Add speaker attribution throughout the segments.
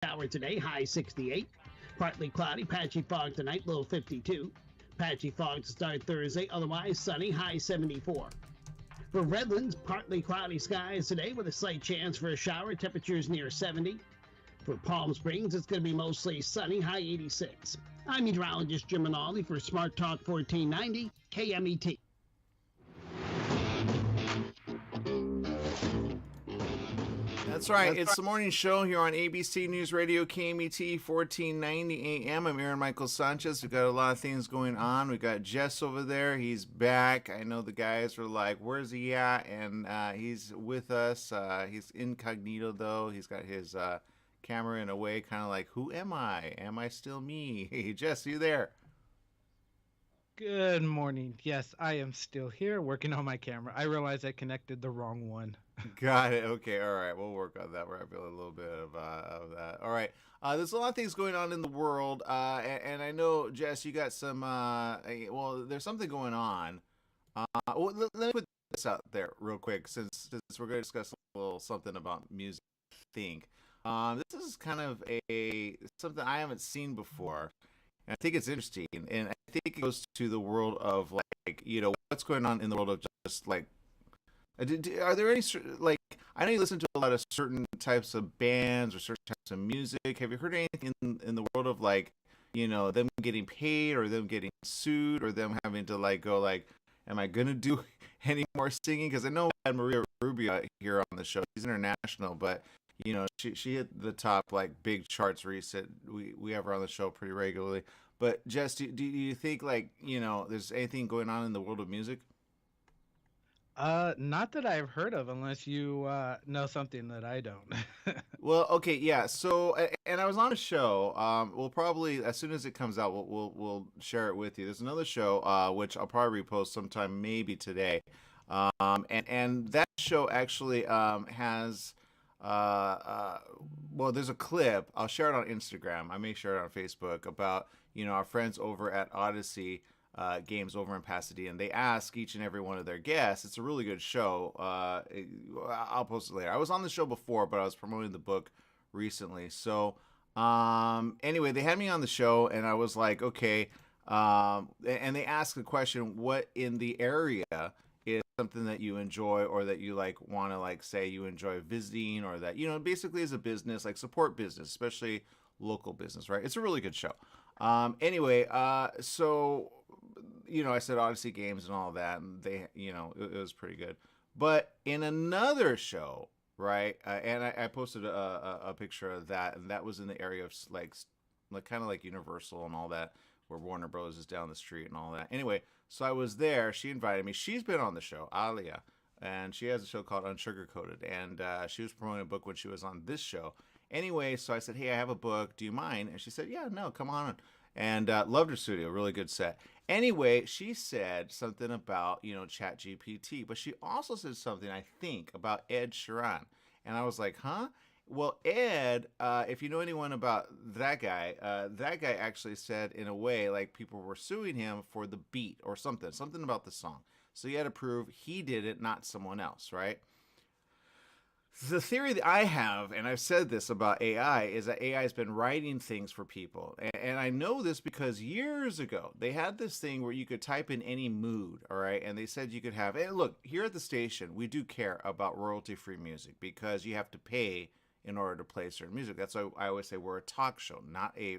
Speaker 1: Shower today, high 68. Partly cloudy, patchy fog tonight, low 52. Patchy fog to start Thursday, otherwise sunny, high 74. For Redlands, partly cloudy skies today with a slight chance for a shower, temperatures near 70. For Palm Springs, it's going to be mostly sunny, high 86. I'm meteorologist Jim Minaldi for Smart Talk 1490 KMET.
Speaker 2: That's right. It's the morning show here on ABC News Radio KMET 1490 AM. I'm Aaron Michael Sanchez. We've got a lot of things going on. We've got Jess over there. He's back. I know the guys were like, where's he at? And he's with us. He's incognito, though. He's got his camera in a way, kind of like, who am I? Am I still me? Hey, Jess, are you there?
Speaker 3: Good morning. Yes, I am still here working on my camera. I realized I connected the wrong one.
Speaker 2: Got it. Okay. All right. We'll work on that. We're having a little bit of that. All right. There's a lot of things going on in the world. And I know, Jess, you got some, well, there's something going on. Well, let me put this out there real quick since we're going to discuss a little something about music, I think. This is kind of something I haven't seen before. And I think it's interesting. And I think it goes to the world of, like, what's going on in the world of just, like, are there any, like, I know you listen to a lot of certain types of bands or certain types of music. Have you heard anything in the world of, like, them getting paid or them getting sued or them having to, like, go, like, am I going to do any more singing? Because I know we had Maria Rubio here on the show. She's international, but, she hit the top, like, big charts recent. We have her on the show pretty regularly. But, Jess, do you think, like, there's anything going on in the world of music?
Speaker 3: Not that I've heard of, unless you know something that I don't.
Speaker 2: Well, okay, yeah. So, and I was on a show. We'll probably, as soon as it comes out, we'll share it with you. There's another show, which I'll probably repost sometime, maybe today. And that show actually has, well, there's a clip. I'll share it on Instagram. I may share it on Facebook about our friends over at Odyssey. Games over in Pasadena, and they ask each and every one of their guests. It's a really good show. I'll post it later. I was on the show before, but I was promoting the book recently. So anyway, they had me on the show, and I was like, okay. And they asked the question, what in the area is something that you enjoy or that you like want to like say you enjoy visiting, or that basically as a business, like support business, especially local business, right? It's a really good show. Anyway, so I said Odyssey Games and all that, and they, it was pretty good. But in another show, right, and I posted a picture of that, and that was in the area of like kind of like Universal and all that, where Warner Bros. Is down the street and all that. Anyway, so I was there. She invited me. She's been on the show, Alia, and she has a show called Unsugarcoated, and she was promoting a book when she was on this show. Anyway, so I said, hey, I have a book. Do you mind? And she said, yeah, no, come on. And loved her studio. Really good set. Anyway, she said something about, Chat GPT, but she also said something, I think, about Ed Sheeran. And I was like, huh? Well, Ed, if you know anyone about that guy actually said in a way, like people were suing him for the beat or something about the song. So he had to prove he did it, not someone else, right? The theory that I have, and I've said this about AI, is that AI has been writing things for people. And I know this because years ago, they had this thing where you could type in any mood, all right? And they said you could have, and look, here at the station, we do care about royalty-free music because you have to pay in order to play certain music. That's why I always say we're a talk show, not a,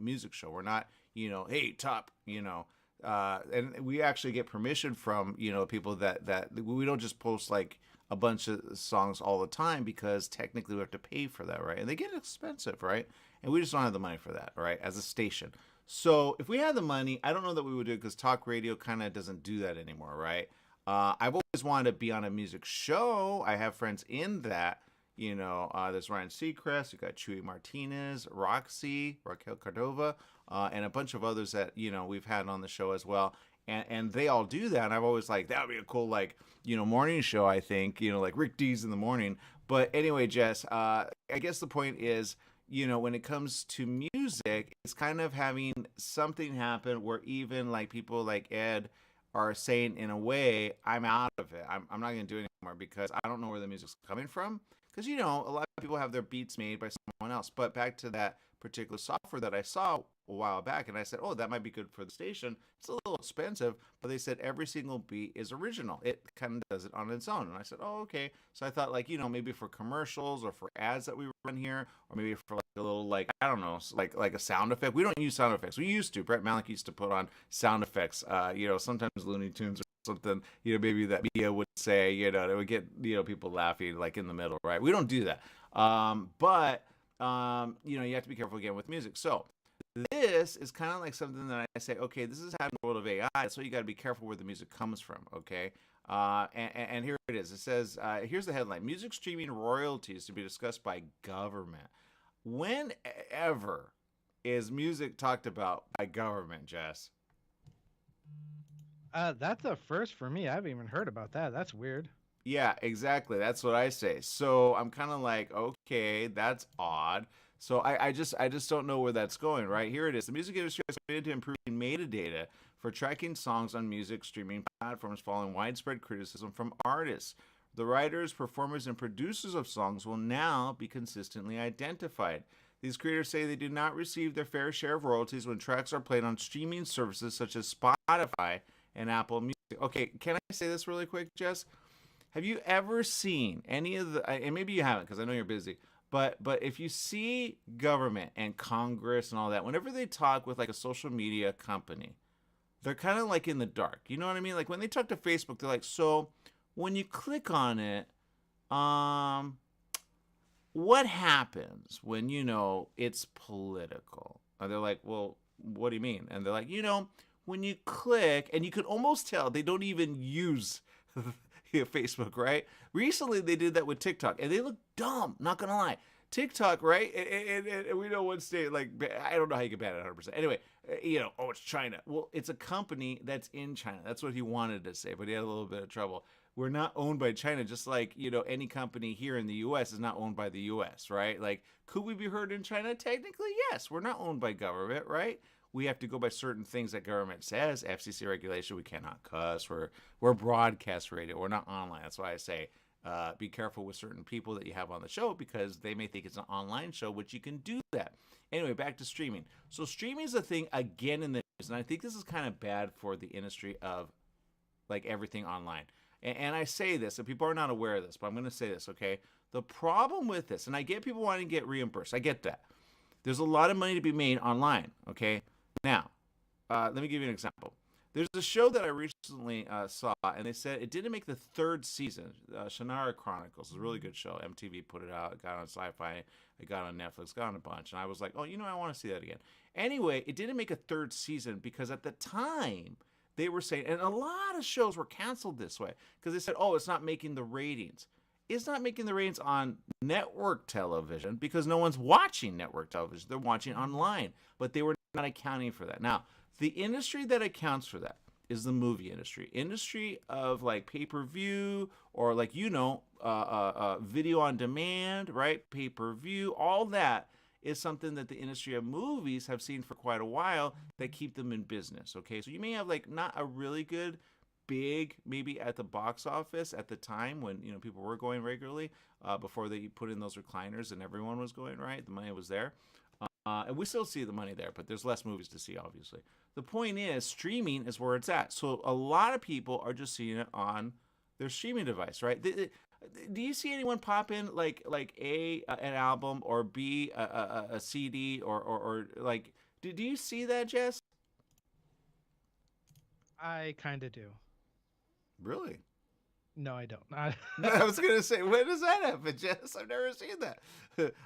Speaker 2: music show. We're not, hey, top, and we actually get permission from, people that we don't just post like a bunch of songs all the time, because technically we have to pay for that, right? And they get expensive, right? And we just don't have the money for that, right? As a station. So if we had the money, I don't know that we would do it, because talk radio kind of doesn't do that anymore, right? I've always wanted to be on a music show. I have friends in that. There's Ryan Seacrest, you got Chuy Martinez, Raquel Cordova, and a bunch of others that, we've had on the show as well. And they all do that. And I've always like, that would be a cool, like, morning show, I think, like Rick D's in the morning. But anyway, Jess, I guess the point is, when it comes to music, it's kind of having something happen where even like people like Ed are saying in a way, I'm out of it. I'm not going to do it anymore because I don't know where the music's coming from. because you know a lot of people have their beats made by someone else. But back to that particular software that I saw a while back, and I said, oh, that might be good for the station. It's a little expensive, but they said every single beat is original. It kind of does it on its own. And I said, oh, okay. So I thought, like, you know, maybe for commercials or for ads that we run here, or maybe for like a little, like, I don't know, like a sound effect. We don't use sound effects. We used to. Brett Malik used to put on sound effects. You know, sometimes Looney Tunes or something, you know, maybe that Mia would say, you know, it would get, you know, people laughing like in the middle, right? We don't do that. But you know, you have to be careful again with music. So this is kind of like something that I say, okay, this is happening in the world of AI, so you got to be careful where the music comes from, okay? And here it is. It says, here's the headline: music streaming royalties to be discussed by government. Whenever is music talked about by government, Jess?
Speaker 3: That's a first for me. I haven't even heard about that. That's weird.
Speaker 2: Yeah, exactly. That's what I say. So I'm kind of like, okay, that's odd. So I just don't know where that's going. Right here it is. The music industry is committed to improving metadata for tracking songs on music streaming platforms, following widespread criticism from artists. The writers, performers, and producers of songs will now be consistently identified. These creators say they do not receive their fair share of royalties when tracks are played on streaming services such as Spotify and Apple Music. Okay, can I say this really quick, Jess? Have you ever seen any of the, and maybe you haven't because I know you're busy, but if you see government and Congress and all that, whenever they talk with like a social media company, they're kind of like in the dark. You know what I mean? Like when they talk to Facebook, they're like, so when you click on it, what happens when, you know, it's political? And they're like, well, what do you mean? And they're like, you know, when you click, and you can almost tell they don't even use Facebook, right? Recently, they did that with TikTok, and they look dumb, not gonna lie. TikTok, right? And we know one state, like, I don't know how you can ban it 100%. Anyway, you know, oh, it's China. Well, it's a company that's in China. That's what he wanted to say, but he had a little bit of trouble. We're not owned by China, just like, you know, any company here in the U.S. is not owned by the U.S., right? Like, could we be heard in China? Technically, yes. We're not owned by government, right? We have to go by certain things that government says, FCC regulation. We cannot cuss. We're broadcast radio. We're not online. That's why I say be careful with certain people that you have on the show because they may think it's an online show, which you can do that. Anyway, back to streaming. So streaming is a thing again in the news, and I think this is kind of bad for the industry of like everything online. And I say this, and people are not aware of this, but I'm going to say this, okay? The problem with this, and I get people wanting to get reimbursed. I get that. There's a lot of money to be made online, okay? Now, let me give you an example. There's a show that I recently saw, and they said it didn't make the third season. Shannara Chronicles is a really good show. MTV put it out. It got on Sci-Fi. It got on Netflix. Got on a bunch. And I was like, oh, you know, I want to see that again. Anyway, it didn't make a third season because at the time, they were saying, and a lot of shows were canceled this way because they said, oh, it's not making the ratings. It's not making the ratings on network television because no one's watching network television. They're watching online, but they were not accounting for that. Now, the industry that accounts for that is the movie industry of like pay-per-view or like, you know, video on demand, right? Pay-per-view, all that is something that the industry of movies have seen for quite a while that keep them in business, okay? So you may have like not a really good big maybe at the box office at the time when, you know, people were going regularly before they put in those recliners and everyone was going, right? The money was there. And we still see the money there, but there's less movies to see, obviously. The point is, streaming is where it's at. So a lot of people are just seeing it on their streaming device, right? Do you see anyone pop in like A, an album, or B, a CD, or like, do you see that, Jess?
Speaker 3: I kind of do.
Speaker 2: Really?
Speaker 3: No, I don't.
Speaker 2: I was going to say, when does that happen, Jess? I've never seen that.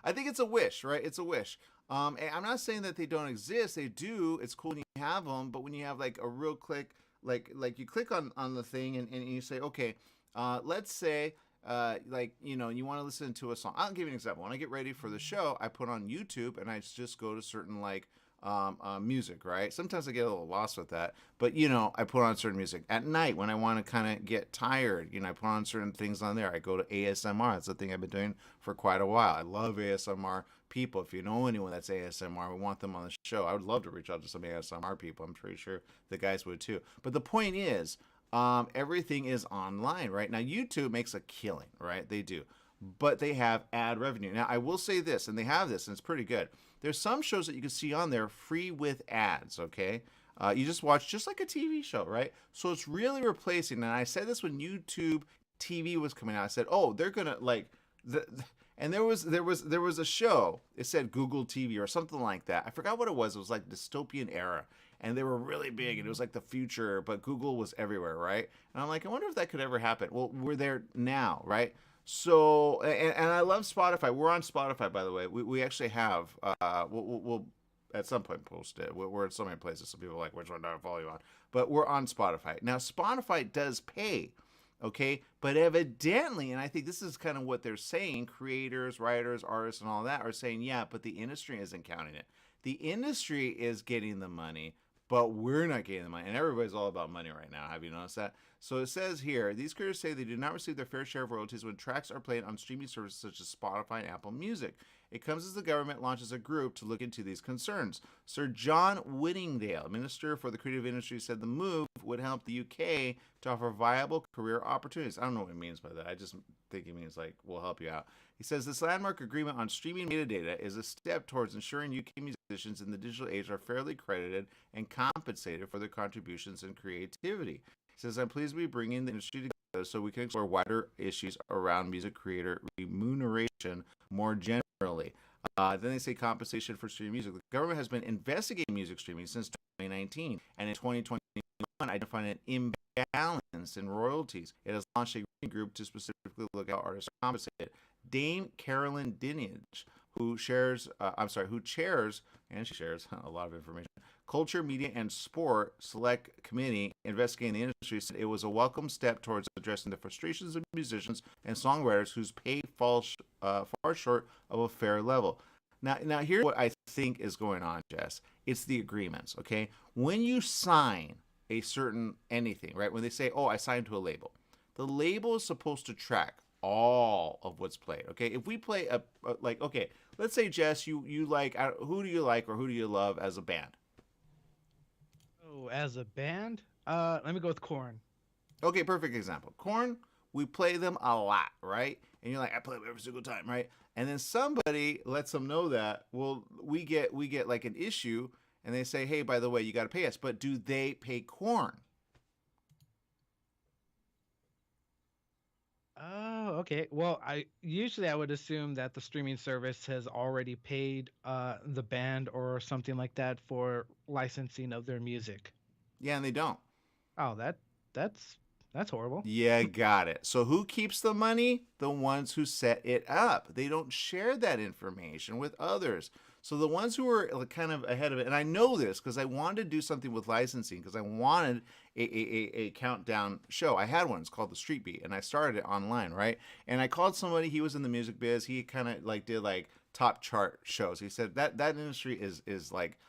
Speaker 2: I think it's a wish, right? It's a wish. And I'm not saying that they don't exist. They do. It's cool when you have them. But when you have like a real click, like you click on the thing and you say, okay, let's say, like, you know, you want to listen to a song. I'll give you an example. When I get ready for the show, I put on YouTube and I just go to certain like music, right? Sometimes I get a little lost with that, but you know, I put on certain music at night when I want to kind of get tired. You know, I put on certain things on there. I go to ASMR. That's the thing I've been doing for quite a while. I love ASMR people. If you know anyone that's ASMR, we want them on the show. I would love to reach out to some ASMR people. I'm pretty sure the guys would too. But the point is, everything is online right now. YouTube makes a killing, right? They do. but they have ad revenue. Now, I will say this, and they have this, and it's pretty good. There's some shows that you can see on there free with ads, okay? You just watch just like a TV show, right? So it's really replacing, and I said this when YouTube TV was coming out. I said, oh, they're gonna like and there was a show. It said Google TV or something like that. I forgot what it was. It was like dystopian era, and they were really big, and it was like the future, but Google was everywhere, right? And I'm like, I wonder if that could ever happen. Well, we're there now, right? So, and I love Spotify. We're on Spotify, by the way. We actually have, we'll at some point post it. We're in so many places, so people are like, which one do I follow you on? But we're on Spotify. Now, Spotify does pay, okay? But evidently, and I think this is kind of what they're saying, creators, writers, artists, and all that are saying, yeah, but the industry isn't counting it. The industry is getting the money, but we're not getting the money. And everybody's all about money right now. Have you noticed that? So it says here, these creators say they do not receive their fair share of royalties when tracks are played on streaming services such as Spotify and Apple Music. It comes as the government launches a group to look into these concerns. Sir John Whittingdale, Minister for the Creative Industry, said the move would help the UK to offer viable career opportunities. I don't know what he means by that. I just think he means like, we'll help you out. He says this landmark agreement on streaming metadata is a step towards ensuring UK musicians in the digital age are fairly credited and compensated for their contributions and creativity. He says, I'm pleased to be bringing the industry together so we can explore wider issues around music creator remuneration more generally. Then they say compensation for streaming music. The government has been investigating music streaming since 2019, and in 2021 identified an imbalance in royalties. It has launched a working group to specifically look at how artists are compensated. Dame Carolyn Dinage, who chairs, and she shares a lot of information, Culture, Media, and Sport Select Committee investigating the industry, said it was a welcome step towards addressing the frustrations of musicians and songwriters whose pay falls far short of a fair level. Now here's what I think is going on, Jess. It's the agreements, okay? When you sign a certain anything, right? When they say, oh, I signed to a label, the label is supposed to track all of what's played, okay? If we play like, okay, let's say, Jess, you like, who do you like or who do you love as a band?
Speaker 3: Oh, as a band? Let me go with Korn.
Speaker 2: Okay, perfect example. Korn, we play them a lot, right? And you're like, I play them every single time, right? And then somebody lets them know that, well, we get like an issue, and they say, hey, by the way, you got to pay us. But do they pay Korn?
Speaker 3: Oh, okay. Well, I would assume that the streaming service has already paid the band or something like that for licensing of their music.
Speaker 2: Yeah, and they don't.
Speaker 3: Oh, that's horrible.
Speaker 2: Yeah, got it. So who keeps the money? The ones who set it up. They don't share that information with others. So the ones who are kind of ahead of it, and I know this because I wanted to do something with licensing because I wanted a countdown show. I had one. It's called The Street Beat, and I started it online, right? And I called somebody. He was in the music biz. He kind of like did like top chart shows. He said that industry is like,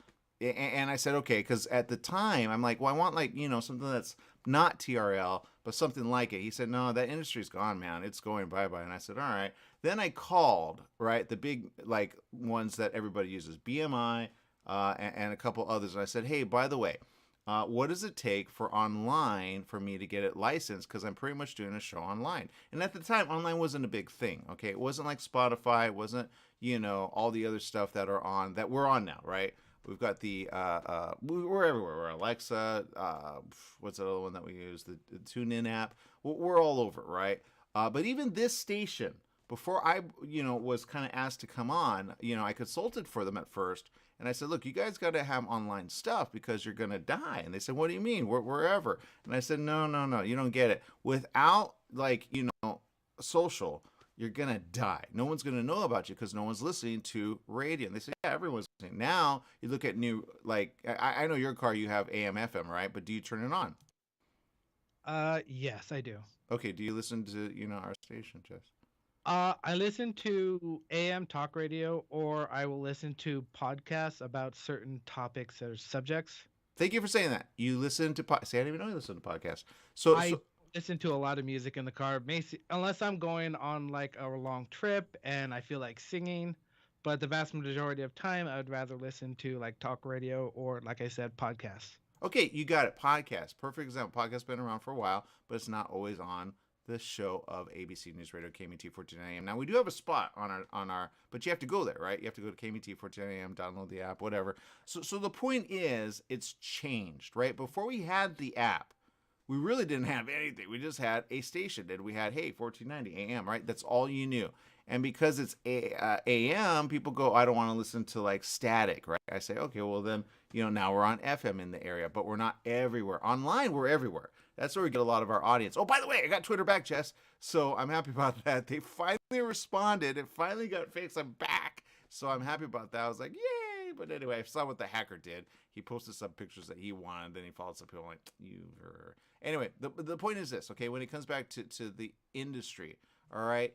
Speaker 2: and I said, okay, because at the time I'm like, well, I want like, something that's not TRL, but something like it. He said, no, that industry's gone, man. It's going bye-bye. And I said, all right. Then I called, right, the big like ones that everybody uses, BMI and a couple others. And I said, hey, by the way, what does it take for online for me to get it licensed? Because I'm pretty much doing a show online. And at the time, online wasn't a big thing, okay? It wasn't like Spotify. It wasn't, all the other stuff that we're on now, right? We've got the, we're everywhere. We're Alexa, what's the other one that we use? The TuneIn app. We're all over, right? But even this station, before I, was kind of asked to come on, I consulted for them at first. And I said, look, you guys got to have online stuff because you're going to die. And they said, what do you mean? Wherever. And I said, no, you don't get it. Without, like, social, you're going to die. No one's going to know about you because no one's listening to radio. And they said, yeah, everyone's listening. Now, you look at new, like, I know your car, you have AM, FM, right? But do you turn it on?
Speaker 3: Yes, I do.
Speaker 2: Okay, do you listen to, our station, Jess?
Speaker 3: I listen to AM talk radio, or I will listen to podcasts about certain topics or subjects.
Speaker 2: Thank you for saying that. You listen to See, I didn't even know you listen to podcasts.
Speaker 3: I listen to a lot of music in the car, unless I'm going on like a long trip and I feel like singing. But the vast majority of time, I would rather listen to like talk radio or, like I said, podcasts.
Speaker 2: Okay, you got it. Podcast. Perfect example. Podcast's been around for a while, but it's not always on the show of ABC News Radio, KMT 14 AM. Now, we do have a spot on our, but you have to go there, right? You have to go to KMT 14 AM, download the app, whatever. So the point is, it's changed, right? Before we had the app, we really didn't have anything. We just had a station, and we had, hey, 1490 AM, right? That's all you knew. And because it's AM, people go, I don't want to listen to like static, right? I say, okay, well then, now we're on FM in the area, but we're not everywhere. Online, we're everywhere. That's where we get a lot of our audience. Oh, by the way, I got Twitter back, Jess. So I'm happy about that. They finally responded. It finally got fixed. I'm back. So I'm happy about that. I was like, yay. But anyway, I saw what the hacker did. He posted some pictures that he wanted. Then he followed some people like, Anyway, the point is this, okay? When it comes back to the industry, all right?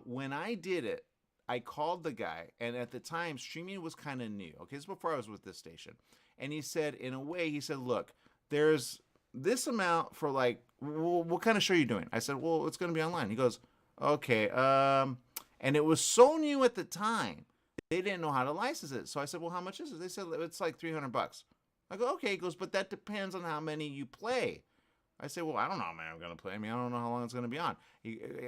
Speaker 2: When I did it, I called the guy. And at the time, streaming was kind of new. Okay, this is before I was with this station. And he said, in a way, look, there's this amount for like, what kind of show are you doing? I said, well, it's going to be online. He goes, okay. And it was so new at the time, they didn't know how to license it. So I said, well, how much is it? They said, it's like $300. I go, okay. He goes, but that depends on how many you play. I said, well, I don't know how many I'm going to play. I mean, I don't know how long it's going to be on.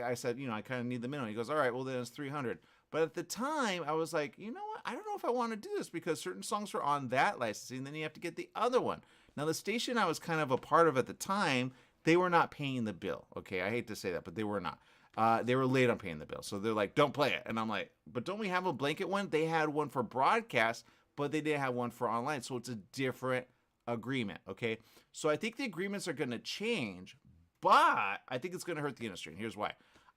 Speaker 2: I said, I kind of need the minimum. He goes, all right, well, then it's 300. But at the time, I was like, you know what? I don't know if I want to do this because certain songs are on that licensing. Then you have to get the other one. Now, the station I was kind of a part of at the time, they were not paying the bill. Okay, I hate to say that, but they were not. They were late on paying the bill. So they're like, don't play it. And I'm like, but don't we have a blanket one? They had one for broadcast, but they didn't have one for online. So it's a different agreement, okay? So I think the agreements are going to change, but I think it's going to hurt the industry. And here's why.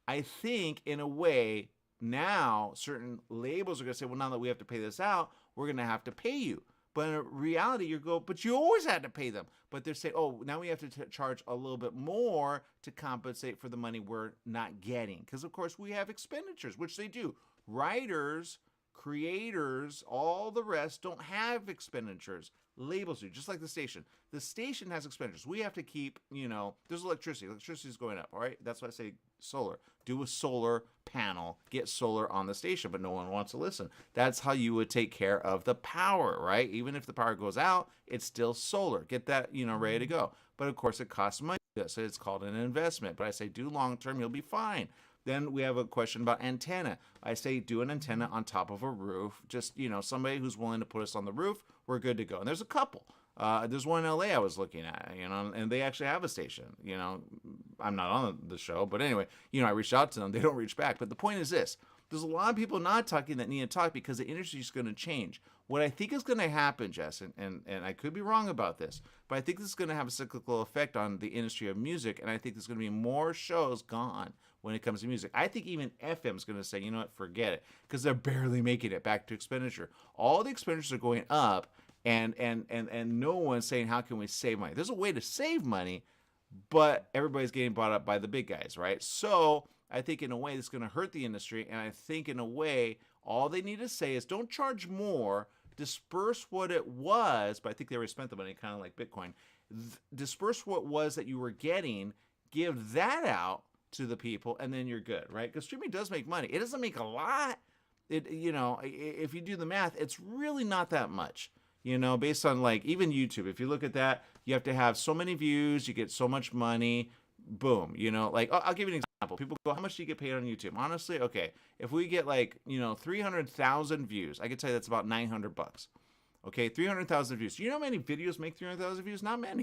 Speaker 2: I think, in a way, now certain labels are going to say, well, now that we have to pay this out, we're going to have to pay you. But in reality, but you always had to pay them. But they're saying, oh, now we have to charge a little bit more to compensate for the money we're not getting. Because, of course, we have expenditures, which they do. Writers, creators, all the rest don't have expenditures. Labels do, just like the station. The station has expenditures. We have to keep, there's electricity. Electricity is going up, all right? That's why I say solar. Do a solar panel, get solar on the station, but no one wants to listen. That's how you would take care of the power, right? Even if the power goes out, it's still solar. Get that, ready to go. But of course, it costs money. So it's called an investment. But I say do long term, you'll be fine. Then we have a question about antenna. I say do an antenna on top of a roof. Just, somebody who's willing to put us on the roof, we're good to go. And there's a couple. There's one in LA I was looking at, and they actually have a station. I'm not on the show, but anyway, I reached out to them. They don't reach back. But the point is this. There's a lot of people not talking that need to talk because the industry is going to change. What I think is going to happen, Jess, and I could be wrong about this, but I think this is going to have a cyclical effect on the industry of music, and I think there's going to be more shows gone when it comes to music. I think even FM is going to say, you know what, forget it, because they're barely making it back to expenditure. All the expenditures are going up, and no one's saying, how can we save money? There's a way to save money, but everybody's getting bought up by the big guys, right? So I think in a way it's going to hurt the industry, and I think in a way all they need to say is don't charge more, disperse what it was, but I think they already spent the money, kind of like Bitcoin. Disperse what was that you were getting, give that out to the people, and then you're good, right? Because streaming does make money. It doesn't make a lot. If you do the math, it's really not that much. Based on like even YouTube, if you look at that, you have to have so many views, you get so much money, boom. Like I'll give you an example. People go, how much do you get paid on YouTube? Honestly, okay, if we get like 300,000 views, I could tell you that's about $900. Okay, 300,000 views. You know how many videos make 300,000 views? Not many.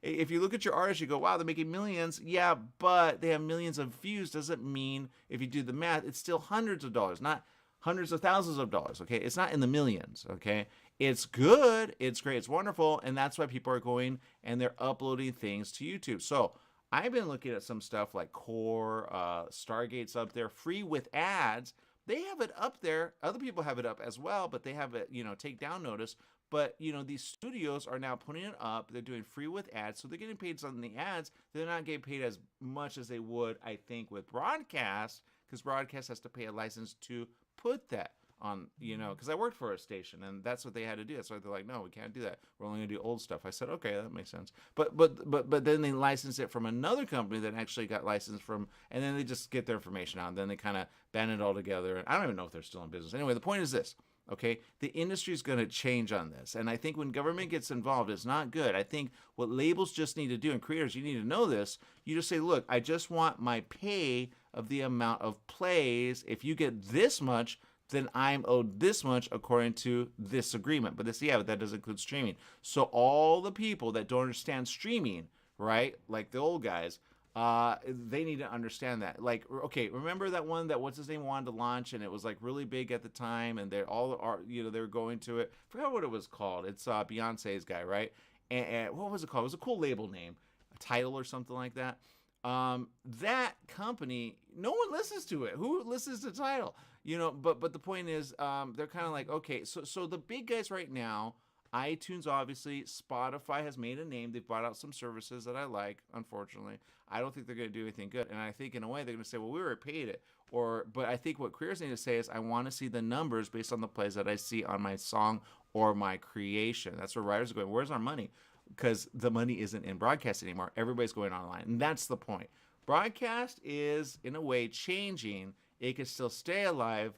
Speaker 2: If you look at your artists, you go, wow, they're making millions. Yeah, but they have millions of views. Doesn't mean if you do the math, it's still hundreds of dollars, not hundreds of thousands of dollars. Okay, it's not in the millions. Okay, it's good, it's great, it's wonderful, and that's why people are going and they're uploading things to YouTube. So I've been looking at some stuff like Core, Stargate's up there, free with ads. They have it up there. Other people have it up as well, but they have it, take down notice. But, these studios are now putting it up. They're doing free with ads. So they're getting paid on the ads. They're not getting paid as much as they would, I think, with broadcast, because broadcast has to pay a license to put that on, because I worked for a station and that's what they had to do. That's why they're like, no, we can't do that. We're only gonna do old stuff. I said, okay, that makes sense. But then they licensed it from another company that actually got licensed from, and then they just get their information out. And then they kind of ban it all together. And I don't even know if they're still in business. Anyway, the point is this. Okay, the industry is going to change on this. And I think when government gets involved, it's not good. I think what labels just need to do, and creators, you need to know this. You just say, look, I just want my pay of the amount of plays. If you get this much, then I'm owed this much according to this agreement. But that doesn't include streaming. So all the people that don't understand streaming, right, like the old guys, they need to understand that. Like, okay, remember that one that what's his name wanted to launch, and it was like really big at the time, and they were going to it. Forgot what it was called. It's Beyonce's guy, right? And what was it called? It was a cool label name, a title or something like that. That company, no one listens to it. Who listens to Tidal? But the point is, they're kind of like, okay, so the big guys right now, iTunes, obviously, Spotify has made a name. They've bought out some services that I like, unfortunately. I don't think they're going to do anything good. And I think in a way they're going to say, well, we already paid it. But I think what creators need to say is, I want to see the numbers based on the plays that I see on my song or my creation. That's where writers are going, where's our money? Because the money isn't in broadcast anymore. Everybody's going online. And that's the point. Broadcast is, in a way, changing. It can still stay alive,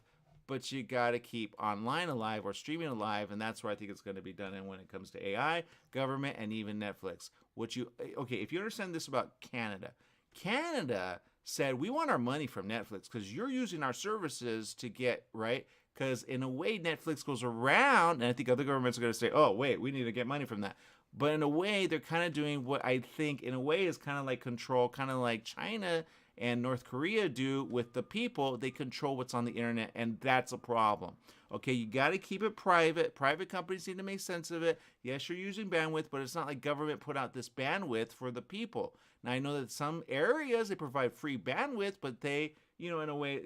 Speaker 2: but you got to keep online alive or streaming alive, and that's where I think it's going to be done. And when it comes to AI, government, and even Netflix, if you understand this about Canada said, we want our money from Netflix because you're using our services to get, right? Because in a way, Netflix goes around, and I think other governments are going to say, oh, wait, we need to get money from that. But in a way, they're kind of doing what I think, in a way, is kind of like control, kind of like China and North Korea do with the people. They control what's on the internet, and that's a problem. Okay, you got to keep it private. Private companies need to make sense of it. Yes, you're using bandwidth, but it's not like government put out this bandwidth for the people. Now, I know that some areas, they provide free bandwidth, but they, in a way,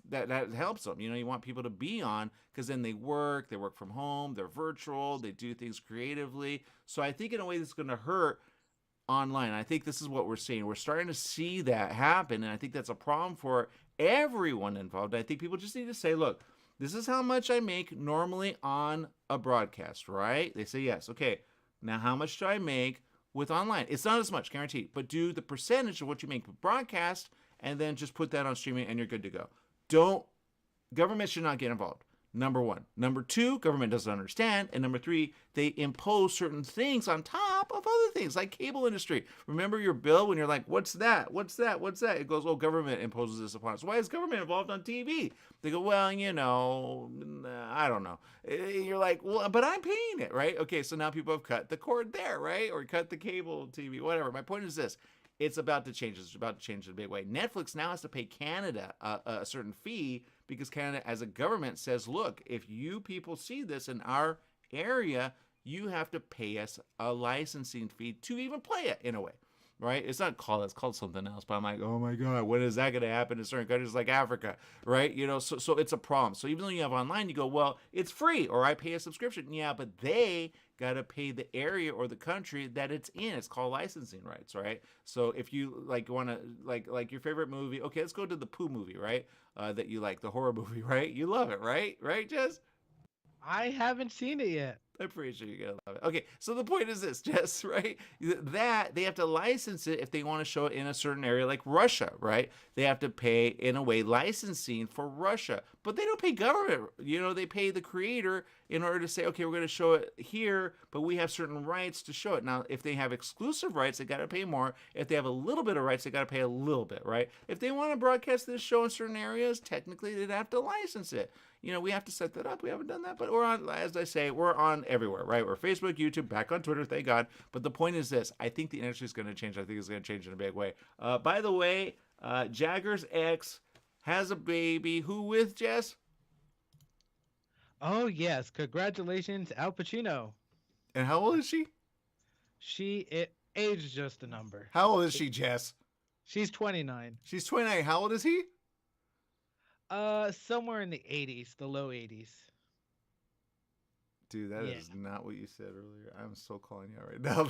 Speaker 2: that helps them. You want people to be on, because then they work from home, they're virtual, they do things creatively. So I think in a way this is going to hurt online. I think this is what we're seeing. We're starting to see that happen, and I think that's a problem for everyone involved. I think people just need to say, look, this is how much I make normally on a broadcast, right? They say yes. Okay, now how much do I make with online? It's not as much, guaranteed, but do the percentage of what you make with broadcast, and then just put that on streaming, and you're good to go. Government should not get involved. Number one. Number two, government doesn't understand. And number three, they impose certain things on top of other things, like cable industry. Remember your bill when you're like, what's that? What's that? What's that? It goes, oh, government imposes this upon us. Why is government involved on TV? They go, well, I don't know. You're like, well, but I'm paying it, right? Okay, so now people have cut the cord there, right? Or cut the cable TV, whatever. My point is this. It's about to change. It's about to change in a big way. Netflix now has to pay Canada a certain fee, because Canada, as a government, says, look, if you people see this in our area, you have to pay us a licensing fee to even play it, in a way, right? It's called something else, but I'm like, oh my God, when is that going to happen in certain countries like Africa, right? So it's a problem. So even though you have online, you go, well, it's free, or I pay a subscription. Yeah, but they got to pay the area or the country that it's in. It's called licensing rights, right? So if you want to, like your favorite movie, okay, let's go to the Pooh movie, right? That you like, the horror movie, right? You love it, right? Right, Jess?
Speaker 3: I haven't seen it yet.
Speaker 2: I'm pretty sure you're going to love it. Okay, so the point is this, Jess, right? That they have to license it if they want to show it in a certain area like Russia, right? They have to pay, in a way, licensing for Russia. But they don't pay government. They pay the creator in order to say, okay, we're going to show it here, but we have certain rights to show it. Now, if they have exclusive rights, they got to pay more. If they have a little bit of rights, they got to pay a little bit, right? If they want to broadcast this show in certain areas, technically they'd have to license it. We have to set that up. We haven't done that, but we're on, as I say, we're on everywhere, right? We're Facebook, YouTube, back on Twitter, thank God. But the point is this. I think the industry is going to change. I think it's going to change in a big way. By the way, Jagger's ex has a baby. Who with, Jess?
Speaker 3: Oh, yes. Congratulations, Al Pacino.
Speaker 2: And how old is she?
Speaker 3: Age is just a number.
Speaker 2: How old is she, Jess?
Speaker 3: She's 29.
Speaker 2: She's 29. How old is he?
Speaker 3: Somewhere in the 80s, the low 80s.
Speaker 2: Dude, that is not what you said earlier. I'm so calling you out right now.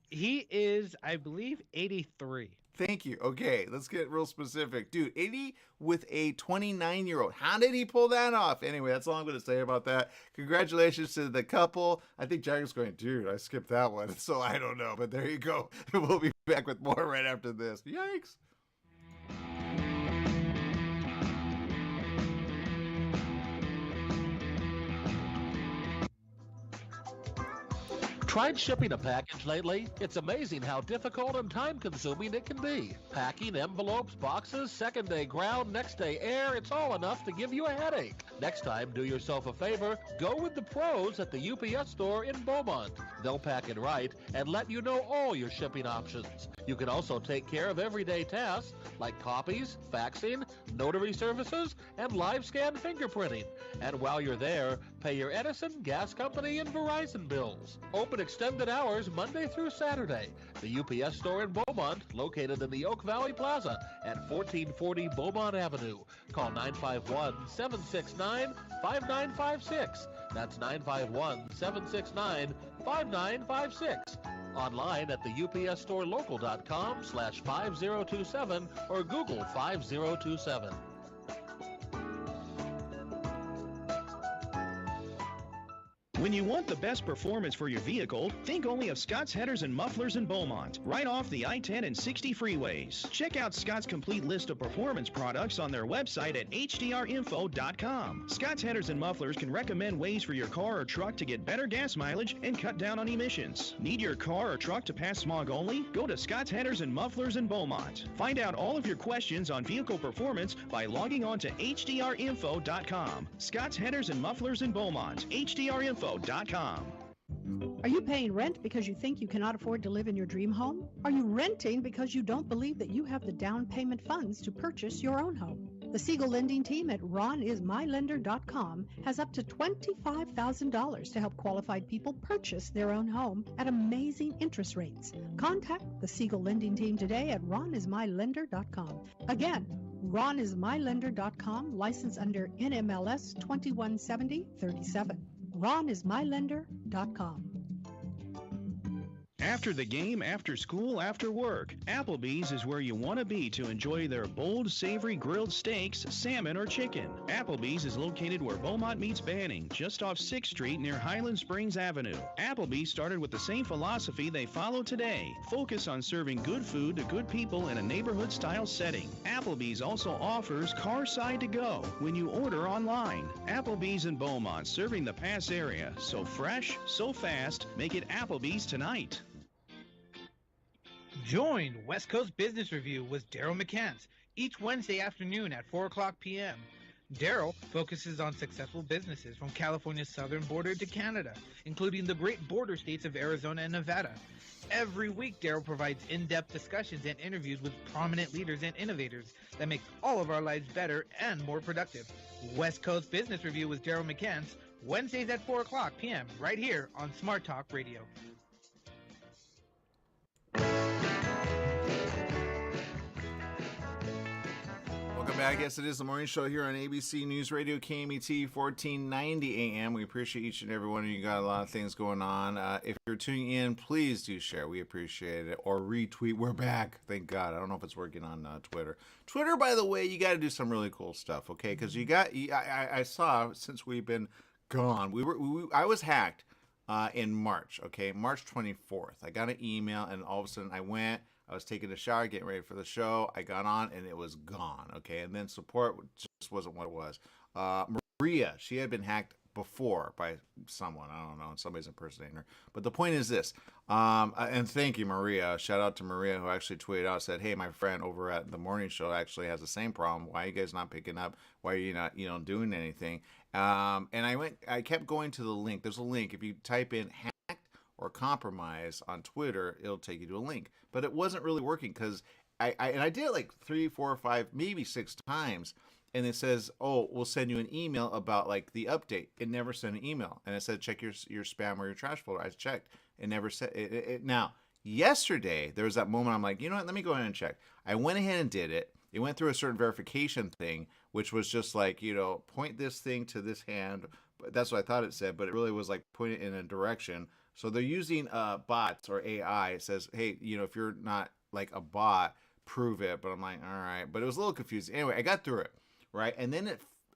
Speaker 3: He is, I believe, 83.
Speaker 2: Thank you. Okay, let's get real specific. Dude, 80 with a 29-year-old. How did he pull that off? Anyway, that's all I'm going to say about that. Congratulations to the couple. I think Jagger's going, dude, I skipped that one. So I don't know, but there you go. We'll be back with more right after this. Yikes.
Speaker 4: Tried shipping a package lately? It's amazing how difficult and time-consuming it can be. Packing, envelopes, boxes, second-day ground, next-day air, it's all enough to give you a headache. Next time, do yourself a favor, go with the pros at the UPS store in Beaumont. They'll pack it right and let you know all your shipping options. You can also take care of everyday tasks like copies, faxing, notary services, and live scan fingerprinting. And while you're there, pay your Edison, gas company, and Verizon bills. Open extended hours Monday through Saturday. The UPS store in Beaumont, located in the Oak Valley Plaza at 1440 Beaumont Avenue. Call 951-769-5956. That's 951-769-5956. Online at the upsstorelocal.com/5027 or Google 5027.
Speaker 5: When you want the best performance for your vehicle, think only of Scott's Headers and Mufflers in Beaumont, right off the I-10 and 60 freeways. Check out Scott's complete list of performance products on their website at hdrinfo.com. Scott's Headers and Mufflers can recommend ways for your car or truck to get better gas mileage and cut down on emissions. Need your car or truck to pass smog only? Go to Scott's Headers and Mufflers in Beaumont. Find out all of your questions on vehicle performance by logging on to hdrinfo.com. Scott's Headers and Mufflers in Beaumont, hdrinfo.com.
Speaker 6: Are you paying rent because you think you cannot afford to live in your dream home? Are you renting because you don't believe that you have the down payment funds to purchase your own home? The Siegel lending team at ronismylender.com has up to $25,000 to help qualified people purchase their own home at amazing interest rates. Contact the Siegel lending team today at ronismylender.com. Again, ronismylender.com, license under NMLS 217037. ronismylender.com.
Speaker 5: After the game, after school, after work, Applebee's is where you want to be to enjoy their bold, savory grilled steaks, salmon, or chicken. Applebee's is located where Beaumont meets Banning, just off 6th Street near Highland Springs Avenue. Applebee's started with the same philosophy they follow today. Focus on serving good food to good people in a neighborhood-style setting. Applebee's also offers car side to go when you order online. Applebee's in Beaumont, serving the Pass area. So fresh, so fast, make it Applebee's tonight.
Speaker 3: Join West Coast Business Review with Daryl McCants each Wednesday afternoon at 4 o'clock p.m. Daryl focuses on successful businesses from California's southern border to Canada, including the great border states of Arizona and Nevada. Every week, Daryl provides in-depth discussions and interviews with prominent leaders and innovators that make all of our lives better and more productive. West Coast Business Review with Daryl McCants, Wednesdays at 4 o'clock p.m. right here on Smart Talk Radio.
Speaker 2: Welcome back. Yes, it is the morning show here on ABC News Radio, KMET 1490 AM. We appreciate each and every one of you. Got a lot of things going on. If you're tuning in, please do share. We appreciate it. Or retweet. We're back. Thank God. I don't know if it's working on Twitter. Twitter, by the way, you got to do some really cool stuff, okay? Because I saw, since we've been gone, I was hacked in March, okay? March 24th. I got an email, and all of a sudden I was taking a shower, getting ready for the show. I got on, and it was gone, okay? And then support just wasn't what it was. Maria, she had been hacked before by someone. I don't know, somebody's impersonating her. But the point is this, and thank you, Maria. Shout out to Maria, who actually tweeted out, said, hey, my friend over at the morning show actually has the same problem. Why are you guys not picking up? Why are you not, doing anything? And I kept going to the link. There's a link. If you type in hacked or compromise on Twitter, it'll take you to a link. But it wasn't really working because I did it like 3, 4, 5, maybe 6 times. And it says, oh, we'll send you an email about like the update. It never sent an email. And it said, check your spam or your trash folder. I checked. It never said it. Now, yesterday, there was that moment I'm like, you know what? Let me go ahead and check. I went ahead and did it. It went through a certain verification thing, which was just like, point this thing to this hand. That's what I thought it said, but it really was like point it in a direction. So they're using bots or AI. It says, hey, if you're not like a bot, prove it. But I'm like, all right. But it was a little confusing. Anyway, I got through it, right? And then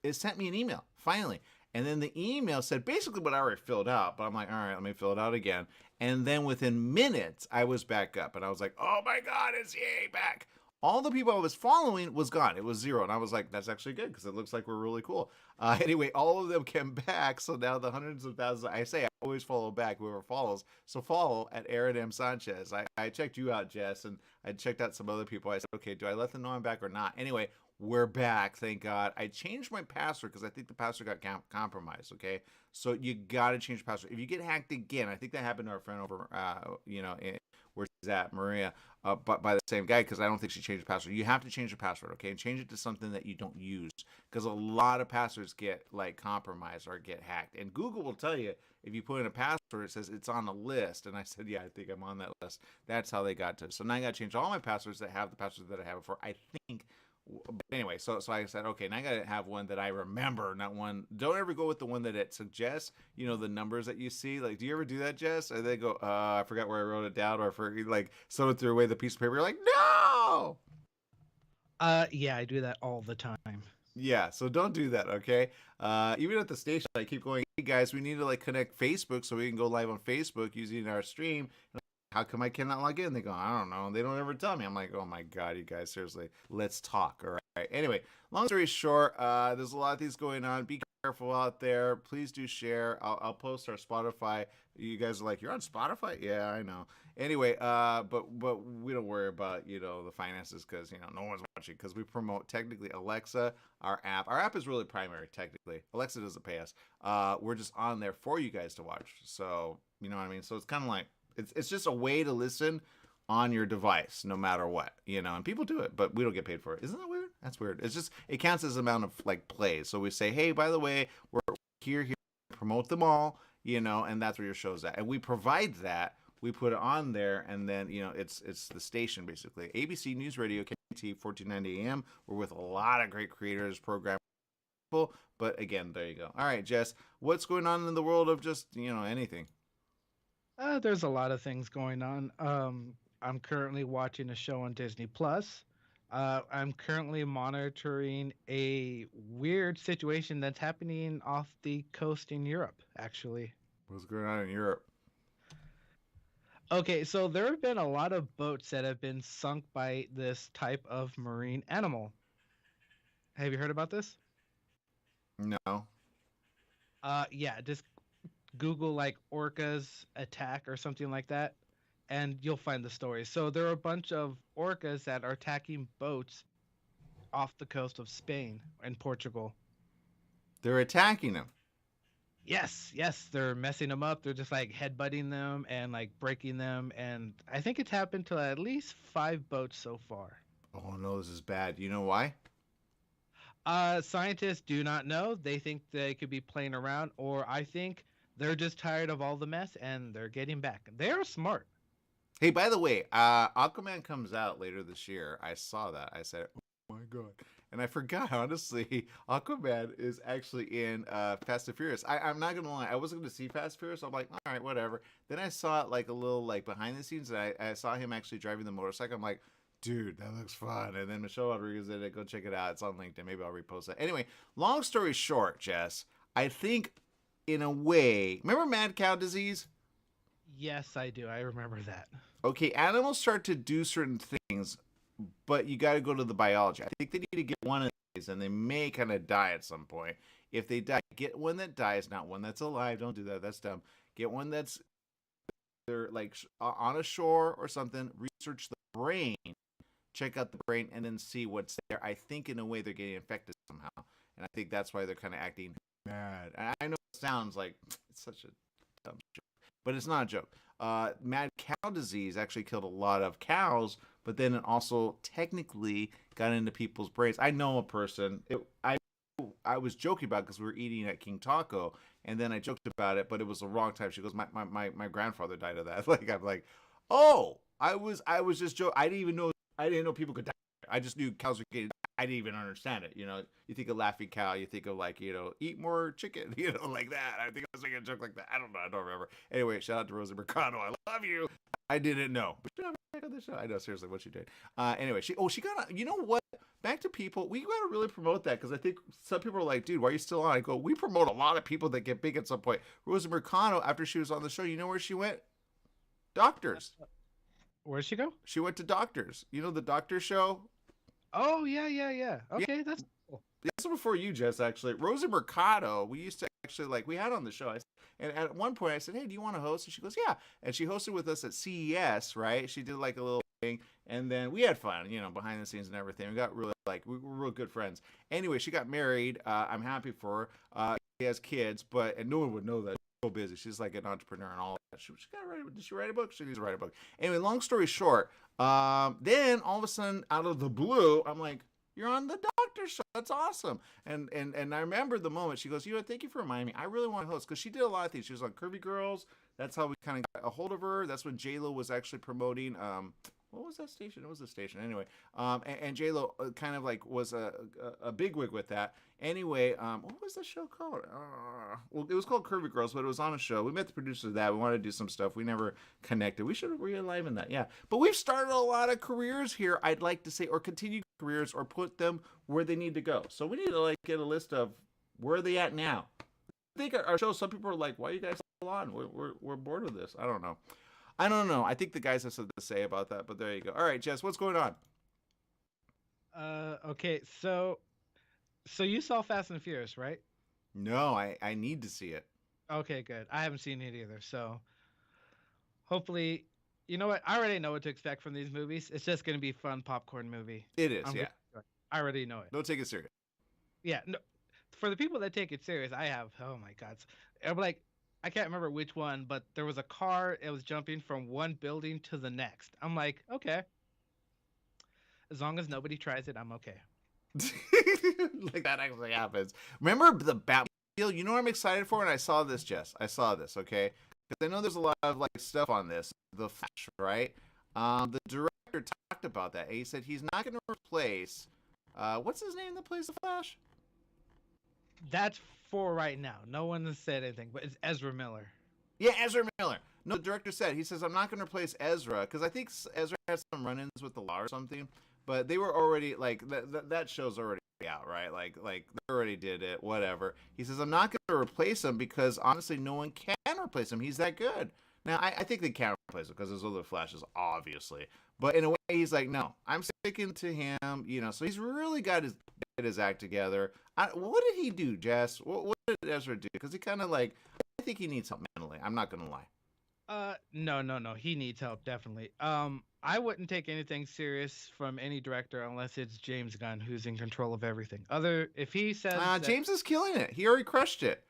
Speaker 2: it sent me an email, finally. And then the email said basically what I already filled out. But I'm like, all right, let me fill it out again. And then within minutes, I was back up. And I was like, oh, my God, it's yay back. all the people I was following was gone. It was 0. And I was like, that's actually good because it looks like we're really cool. Anyway, all of them came back. So now the hundreds of thousands, I always follow back whoever follows. So follow at Aaron M. Sanchez. I checked you out, Jess, and I checked out some other people. I said, okay, do I let them know I'm back or not? Anyway, we're back. Thank God. I changed my password because I think the password got compromised. Okay. So you got to change your password. If you get hacked again, I think that happened to our friend over, where she's at, Maria, but by the same guy, because I don't think she changed the password. You have to change the password, okay, and change it to something that you don't use, because a lot of passwords get like compromised or get hacked. And Google will tell you if you put in a password, it says it's on a list. And I said, yeah, I think I'm on that list. That's how they got to it. So now I got to change all my passwords that have the password that I have before. I think. But anyway, so I said, okay, now I gotta have one that I remember, not one. Don't ever go with the one that it suggests. You know, the numbers that you see. Like, do you ever do that, Jess? Or they go, I forgot where I wrote it down, or like someone threw away the piece of paper. You're like, no.
Speaker 3: Yeah, I do that all the time.
Speaker 2: Yeah, so don't do that, okay? Even at the station, I keep going, hey guys, we need to like connect Facebook so we can go live on Facebook using our stream. How come I cannot log in? They go, I don't know. They don't ever tell me. I'm like, oh my God, you guys, seriously, let's talk. All right. Anyway, long story short, there's a lot of things going on. Be careful out there. Please do share. I'll post our Spotify. You guys are like, you're on Spotify? Yeah, I know. Anyway, but we don't worry about, the finances because, no one's watching because we promote technically Alexa, our app. Our app is really primary, technically. Alexa doesn't pay us. We're just on there for you guys to watch. So, you know what I mean? So it's kind of like, it's just a way to listen on your device, no matter what, and people do it, but we don't get paid for it. Isn't that weird? That's weird. It's just, it counts as amount of like plays. So we say, hey, by the way, we're here, promote them all, and that's where your show's at. And we provide that, we put it on there, and then, it's the station basically. ABC News Radio, KT 1490 AM. We're with a lot of great creators, program people, but again, there you go. All right, Jess, what's going on in the world of just, anything?
Speaker 3: There's a lot of things going on. I'm currently watching a show on Disney Plus. I'm currently monitoring a weird situation that's happening off the coast in Europe, actually.
Speaker 2: What's going on in Europe?
Speaker 3: Okay, so there have been a lot of boats that have been sunk by this type of marine animal. Have you heard about this?
Speaker 2: No.
Speaker 3: Yeah, just Google like orcas attack or something like that, and you'll find the story. So there are a bunch of orcas that are attacking boats off the coast of Spain and Portugal.
Speaker 2: They're attacking them.
Speaker 3: Yes, they're messing them up. They're just like headbutting them and like breaking them, and I think it's happened to at least 5 boats so far.
Speaker 2: Oh no, this is bad. You know why?
Speaker 3: Scientists do not know. They think they could be playing around, or I think they're just tired of all the mess and they're getting back. They're smart.
Speaker 2: Hey, by the way, Aquaman comes out later this year. I saw that. I said, oh my God. And I forgot, honestly, Aquaman is actually in Fast and Furious. I'm not going to lie. I wasn't going to see Fast and Furious. I'm like, all right, whatever. Then I saw it like a little like behind the scenes. And I saw him actually driving the motorcycle. I'm like, dude, that looks fun. And then Michelle Rodriguez did it. Go check it out. It's on LinkedIn. Maybe I'll repost that. Anyway, long story short, Jess, I think in a way, remember mad cow disease?
Speaker 3: Yes, I do. I remember that.
Speaker 2: Okay, animals start to do certain things, but you got to go to the biology. I think they need to get one of these, and they may kind of die at some point. If they die, get one that dies, not one that's alive. Don't do that. That's dumb. Get one that's they're like on a shore or something. Research the brain, check out the brain, and then see what's there. I think in a way they're getting infected somehow, and I think that's why they're kind of acting mad. And I know it sounds like it's such a dumb joke, but it's not a joke. Mad cow disease actually killed a lot of cows, but then it also technically got into people's brains. I know a person. I was joking about it because we were eating at King Taco, and then I joked about it, but it was the wrong time. She goes, my grandfather died of that. Like I'm like, oh, I was just joking. I didn't know people could die. I just knew cows were getting. I didn't even understand it. You think of laughing cow, you think of like, eat more chicken, like that. I think I was making a joke like that. I don't remember. Anyway, shout out to Rosie Mercado. I love you. I didn't know. But you back on the show. I know, seriously, what she did. Anyway, she got, you know what? Back to people. We got to really promote that because I think some people are like, dude, why are you still on? I go, we promote a lot of people that get big at some point. Rosie Mercado, after she was on the show, you know where she went? Doctors.
Speaker 3: Where'd she go?
Speaker 2: She went to Doctors. You know the Doctor show?
Speaker 3: Oh, yeah. Okay, that's cool.
Speaker 2: This was before you, Jess, actually. Rosa Mercado, we used to actually, like, we had on the show. And at one point I said, hey, do you want to host? And she goes, yeah. And she hosted with us at CES, right? She did like a little thing. And then we had fun, you know, behind the scenes and everything. We got really, like, we were real good friends. Anyway, she got married. I'm happy for her. She has kids, and no one would know that. She's so busy. She's like an entrepreneur and all that. She got to write, did she write a book? She needs to write a book. Anyway, long story short, then all of a sudden, out of the blue, I'm like, you're on the Doctor show. That's awesome. And I remember the moment she goes, you know, thank you for reminding me. I really want to host, because she did a lot of things. She was on Curvy Girls. That's how we kind of got a hold of her. That's when J-Lo was actually promoting. What was that station? It was a station anyway. And J-Lo kind of like was a bigwig with that. Anyway, what was the show called? Well, it was called Curvy Girls, but it was on a show. We met the producers of that. We wanted to do some stuff. We never connected. We should have re-enlivened that. Yeah. But we've started a lot of careers here, I'd like to say, or continue careers, or put them where they need to go. So we need to like get a list of where are they at now. I think our show, some people are like, why are you guys still on? We're bored with this. I don't know. I think the guys have something to say about that, but there you go. All right, Jess, what's going on?
Speaker 3: Okay, so you saw Fast and Furious, right?
Speaker 2: No, I need to see it.
Speaker 3: Okay, good. I haven't seen it either, so hopefully, you know what? I already know what to expect from these movies. It's just gonna be a fun popcorn movie.
Speaker 2: It is, yeah.
Speaker 3: I already know it.
Speaker 2: Don't take it serious.
Speaker 3: Yeah, no. For the people that take it serious, I have. Oh my God, I'm like, I can't remember which one, but there was a car. It was jumping from one building to the next. I'm like, okay. As long as nobody tries it, I'm okay.
Speaker 2: Like that actually happens. Remember the Batmobile? You know what I'm excited for? And I saw this, Jess. I saw this, okay? Because I know there's a lot of like stuff on this. The Flash, right? The director talked about that. He said he's not going to replace. What's his name that plays the Flash?
Speaker 3: That's for right now. No one has said anything, but it's Ezra Miller.
Speaker 2: Yeah, Ezra Miller. No, the director said, he says, I'm not going to replace Ezra, because I think Ezra had some run-ins with the law or something, but they were already, like, that show's already out, right? Like they already did it, whatever. He says, I'm not going to replace him, because honestly, no one can replace him. He's that good. Now, I think they can replace him, because there's other Flashes, obviously. But in a way, he's like, no, I'm sticking to him, you know, so he's really got his act together. What did he do, Jess? What did Ezra do? Because he kind of like, I think he needs help mentally. I'm not going to lie.
Speaker 3: No. He needs help, definitely. I wouldn't take anything serious from any director unless it's James Gunn, who's in control of everything. If he says
Speaker 2: James is killing it. He already crushed it.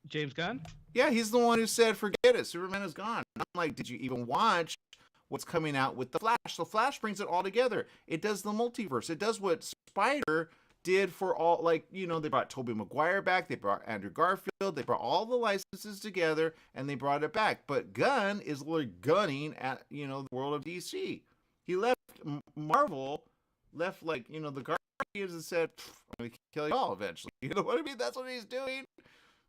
Speaker 3: James Gunn?
Speaker 2: Yeah, he's the one who said, forget it. Superman is gone. I'm like, did you even watch what's coming out with the Flash? The Flash brings it all together. It does the multiverse. It does what Spider did for all, like, you know, they brought Tobey Maguire back, they brought Andrew Garfield, they brought all the licenses together, and they brought it back. But Gunn is literally gunning at, you know, the world of DC. He left Marvel, left, like, you know, the Guardians, and said, I'm going to kill you all eventually. You know what I mean? That's what he's doing.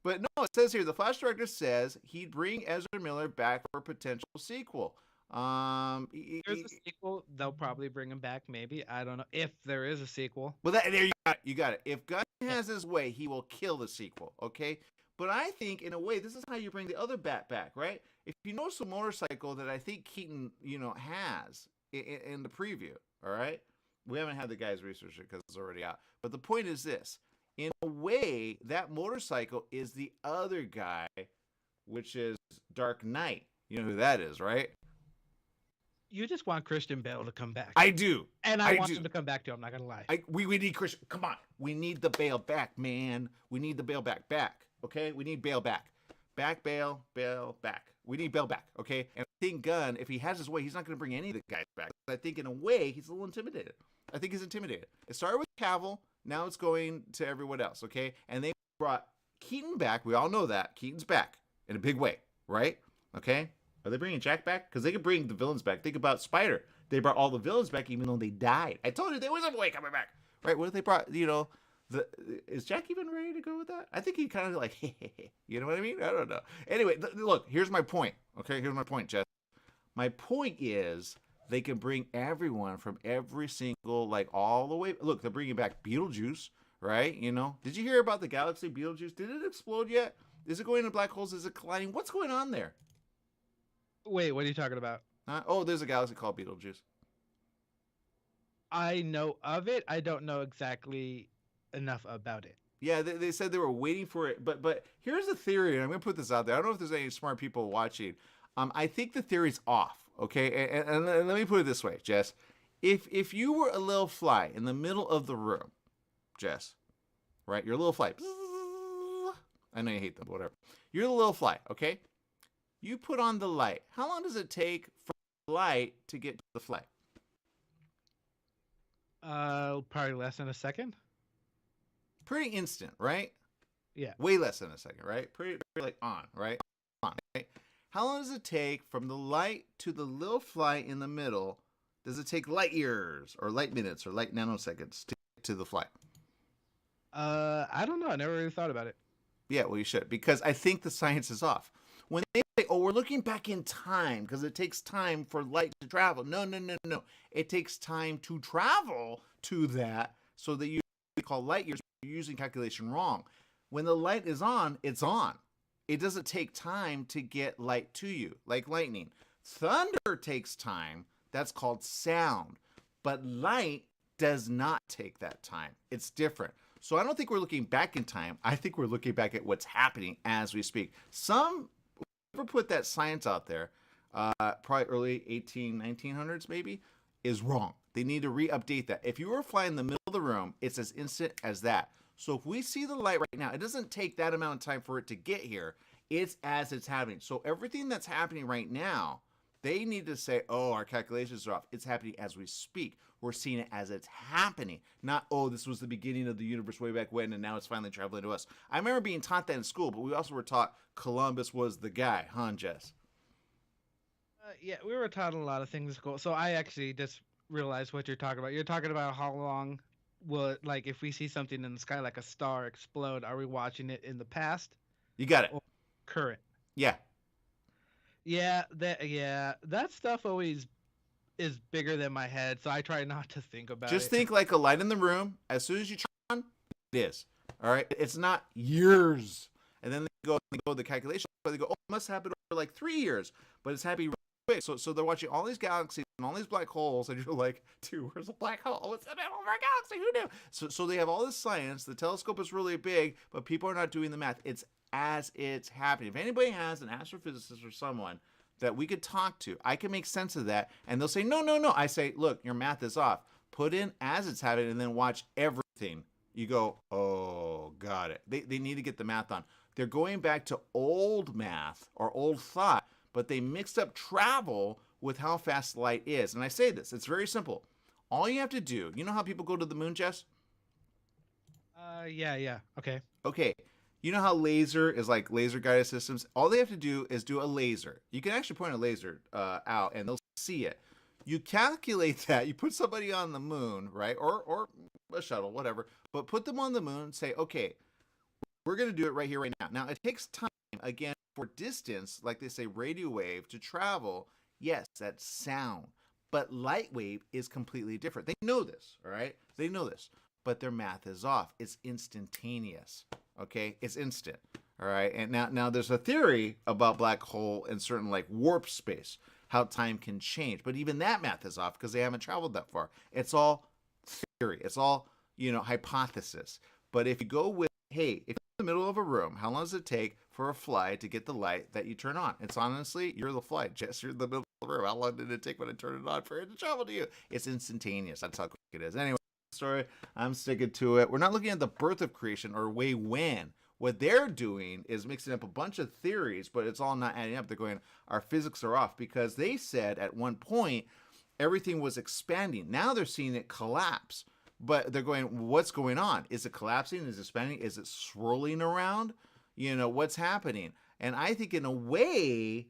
Speaker 2: But no, it says here, the Flash director says he'd bring Ezra Miller back for a potential sequel.
Speaker 3: There's a sequel. They'll probably bring him back. Maybe, I don't know if there is a sequel.
Speaker 2: Well, there you got it. If Gunn has his way, he will kill the sequel. Okay, but I think in a way this is how you bring the other Bat back, right? If you notice the motorcycle that I think Keaton, you know, has in the preview. All right, we haven't had the guys research it because it's already out. But the point is this: in a way, that motorcycle is the other guy, which is Dark Knight. You know who that is, right?
Speaker 3: You just want Christian Bale to come back.
Speaker 2: I do.
Speaker 3: And I want him to come back too. I'm not going to lie.
Speaker 2: We need Christian. Come on. We need the Bale back, man. We need the Bale back. Okay? We need Bale back. Bale back. We need Bale back. Okay? And I think Gunn, if he has his way, he's not going to bring any of the guys back. I think in a way, he's a little intimidated. I think he's intimidated. It started with Cavill. Now it's going to everyone else. Okay? And they brought Keaton back. We all know that. Keaton's back in a big way. Right? Okay? Are they bringing Jack back? Because they could bring the villains back. Think about Spider. They brought all the villains back even though they died. I told you there was a boy coming back. Right? What if they brought, you know, is Jack even ready to go with that? I think he kind of like, you know what I mean? I don't know. Anyway, look, here's my point. Okay, here's my point, Jess. My point is they can bring everyone from every single, like all the way. Look, they're bringing back Beetlejuice, right? You know, did you hear about the galaxy Beetlejuice? Did it explode yet? Is it going into black holes? Is it colliding? What's going on there?
Speaker 3: Wait, what are you talking about?
Speaker 2: Oh, there's a galaxy called Betelgeuse.
Speaker 3: I know of it. I don't know exactly enough about it.
Speaker 2: Yeah, they said they were waiting for it, but here's the theory, and I'm gonna put this out there. I don't know if there's any smart people watching. I think the theory's off. Okay, and let me put it this way, Jess. If you were a little fly in the middle of the room, Jess, right? You're a little fly. I know you hate them, but whatever. You're the little fly, okay? You put on the light. How long does it take for the light to get to the fly?
Speaker 3: Probably less than a second.
Speaker 2: Pretty instant, right?
Speaker 3: Yeah.
Speaker 2: Way less than a second, right? Pretty like on, right? On, right? How long does it take from the light to the little fly in the middle? Does it take light years or light minutes or light nanoseconds to get to the fly?
Speaker 3: I don't know. I never really thought about it.
Speaker 2: Yeah, well, you should, because I think the science is off. When they say, oh, we're looking back in time because it takes time for light to travel. No. It takes time to travel to that so that you call light years. You're using calculation wrong. When the light is on, it's on. It doesn't take time to get light to you, like lightning. Thunder takes time. That's called sound. But light does not take that time. It's different. So I don't think we're looking back in time. I think we're looking back at what's happening as we speak. Some whoever put that science out there, probably early 1900s maybe, is wrong. They need to re-update that. If you were flying in the middle of the room, it's as instant as that. So if we see the light right now, it doesn't take that amount of time for it to get here. It's as it's happening. So everything that's happening right now, they need to say, oh, our calculations are off. It's happening as we speak. We're seeing it as it's happening. Not, oh, this was the beginning of the universe way back when, and now it's finally traveling to us. I remember being taught that in school, but we also were taught Columbus was the guy, huh, Jess?
Speaker 3: Yeah, we were taught a lot of things in school. So I actually just realized what you're talking about. You're talking about how long will, like, if we see something in the sky like a star explode, are we watching it in the past?
Speaker 2: You got it.
Speaker 3: Or current?
Speaker 2: Yeah.
Speaker 3: Yeah, that stuff always is bigger than my head, so I try not to think about it.
Speaker 2: Just think like a light in the room. As soon as you turn on, it is. All right? It's not years. And then they go the calculation, but they go, oh, it must happen over like 3 years, but it's happening really quick. So they're watching all these galaxies and all these black holes, and you're like, dude, where's a black hole? It's in the middle of our galaxy. Who knew? So they have all this science. The telescope is really big, but people are not doing the math. It's as it's happening. If anybody has an astrophysicist or someone that we could talk to, I can make sense of that, and they'll say, no. I say, look, your math is off. Put in as it's happening, and then watch everything. You go, oh, got it. They need to get the math on. They're going back to old math or old thought, but they mixed up travel with how fast light is. And I say this, it's very simple. All you have to do, you know how people go to the moon, Jess?
Speaker 3: Yeah. Okay.
Speaker 2: Okay. You know how laser is like laser guided systems? All they have to do is do a laser. You can actually point a laser out and they'll see it. You calculate that. You put somebody on the moon, right? Or a shuttle, whatever. But put them on the moon and say, okay, we're going to do it right here, right now. Now, it takes time, again, for distance, like they say radio wave, to travel. Yes, that's sound. But light wave is completely different. They know this, all right? They know this. But their math is off. It's instantaneous. Okay, it's instant. All right, and now there's a theory about black hole and certain like warp space, how time can change. But even that math is off because they haven't traveled that far. It's all theory. It's all hypothesis. But if you go with, hey, if you're in the middle of a room, how long does it take for a fly to get the light that you turn on? It's honestly, you're the fly, Jess. You're in the middle of the room. How long did it take when I turned it on for it to travel to you? It's instantaneous. That's how quick it is. Anyway. Story, I'm sticking to it. We're not looking at the birth of creation or way when. What they're doing is mixing up a bunch of theories, but it's all not adding up. They're going, our physics are off, because they said at one point everything was expanding. Now they're seeing it collapse, but they're going, what's going on? Is it collapsing? Is it expanding? Is it swirling around? What's happening? And I think in a way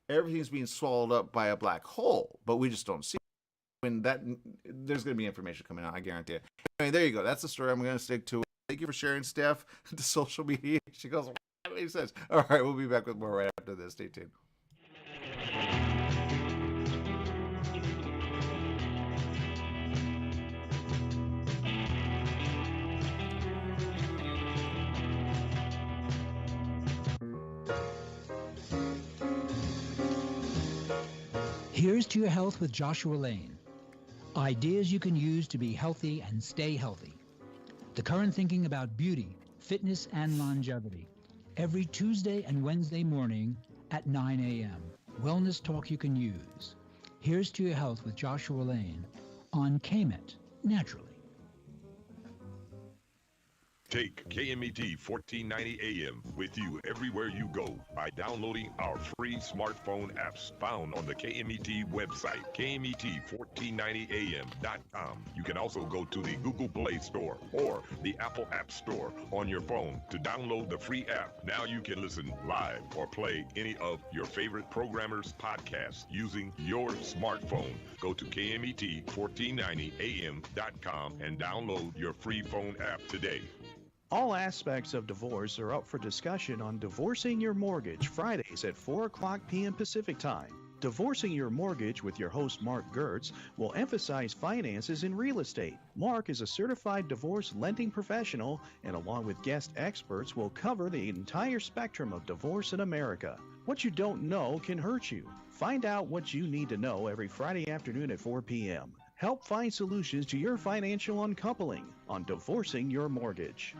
Speaker 2: everything's being swallowed up by a black hole, but we just don't see it. When there's going to be information coming out, I guarantee it. Anyway, there you go. That's the story. I'm going to stick to it. Thank you for sharing, Steph, to social media. She goes, that makes sense. All right, we'll be back with more right after this. Stay tuned.
Speaker 7: Here's to your health with Joshua Lane. Ideas you can use to be healthy and stay healthy. The current thinking about beauty, fitness, and longevity. Every Tuesday and Wednesday morning at 9 a.m. Wellness talk you can use. Here's to your health with Joshua Lane on KMET, naturally.
Speaker 8: Take KMET 1490 AM with you everywhere you go by downloading our free smartphone apps found on the KMET website, KMET1490am.com. You can also go to the Google Play Store or the Apple App Store on your phone to download the free app. Now you can listen live or play any of your favorite programmers' podcasts using your smartphone. Go to KMET1490am.com and download your free phone app today.
Speaker 5: All aspects of divorce are up for discussion on Divorcing Your Mortgage, Fridays at 4 o'clock p.m. Pacific Time. Divorcing Your Mortgage with your host Mark Gertz will emphasize finances in real estate. Mark is a certified divorce lending professional and along with guest experts will cover the entire spectrum of divorce in America. What you don't know can hurt you. Find out what you need to know every Friday afternoon at 4 p.m. Help find solutions to your financial uncoupling on Divorcing Your Mortgage.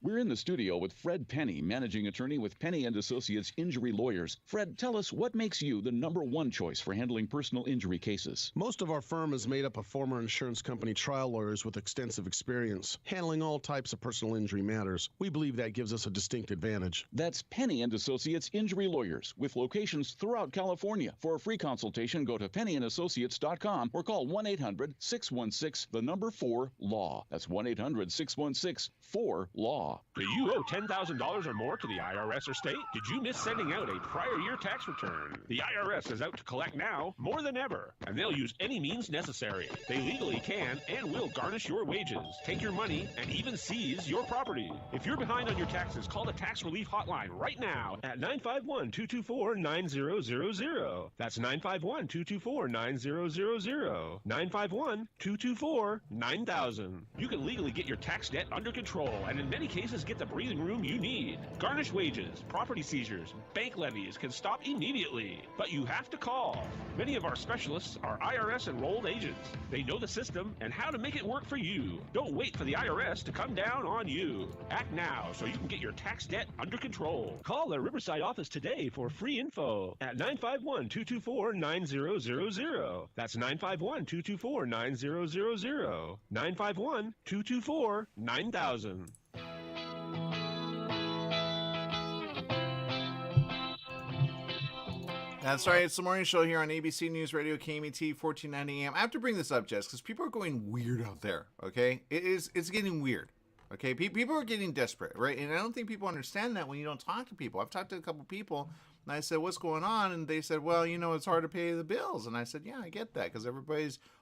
Speaker 9: We're in the studio with Fred Penny, managing attorney with Penny & Associates Injury Lawyers. Fred, tell us what makes you the #1 choice for handling personal injury cases.
Speaker 10: Most of our firm is made up of former insurance company trial lawyers with extensive experience handling all types of personal injury matters. We believe that gives us a distinct advantage.
Speaker 9: That's Penny & Associates Injury Lawyers with locations throughout California. For a free consultation, go to pennyandassociates.com or call 1-800-616-4-LAW. That's 1-800-616-4-LAW.
Speaker 11: Do you owe $10,000 or more to the IRS or state? Did you miss sending out a prior year tax return? The IRS is out to collect now more than ever, and they'll use any means necessary. They legally can and will garnish your wages, take your money, and even seize your property. If you're behind on your taxes, call the Tax Relief Hotline right now at 951-224-9000. That's 951-224-9000. 951-224-9000. You can legally get your tax debt under control, and in many cases get the breathing room you need. Garnished wages, property seizures, bank levies can stop immediately, but you have to call. Many of our specialists are IRS enrolled agents. They know the system and how to make it work for you. Don't wait for the IRS to come down on you. Act now so you can get your tax debt under control. Call the Riverside office today for free info at 951-224-9000. That's 951-224-9000. 951-224-9000.
Speaker 2: That's right. It's the morning show here on ABC News Radio, KMET 1490 AM. I have to bring this up, Jess, because people are going weird out there, okay? It's getting weird, okay? People are getting desperate, right? And I don't think people understand that when you don't talk to people. I've talked to a couple people, and I said, what's going on? And they said, well, you know, it's hard to pay the bills. And I said, yeah, I get that, because